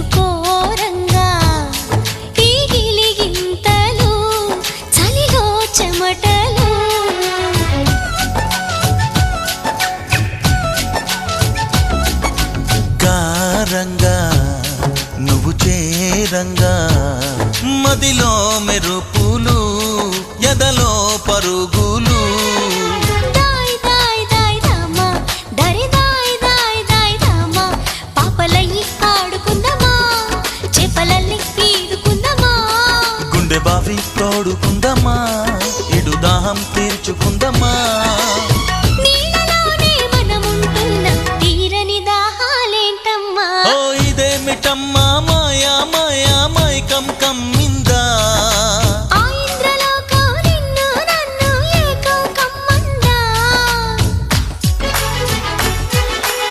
మేలుకోరంగా ఈ గిలిగింతలు చలిలో చెమటలు కారంగా నువ్వు చేరంగా మదిలో మెరుపులు ఎదలో పరుగులు దాయ్ దాయ్ దాయ్ రామా దరి దాయ్ దాయ్ దాయ్ రామా పాపలయ్యి ఆడుకుందామా చేపలల్లి ఈదుకుందామా గుండె బావి తోడుకుందమ్మా ఇడు దాహం తీర్చుకుందమ్మా నీళ్ళలోనే మనముంటున్న తీరని దాహాలేంటమ్మా ఓ ఇదేమిటమ్మా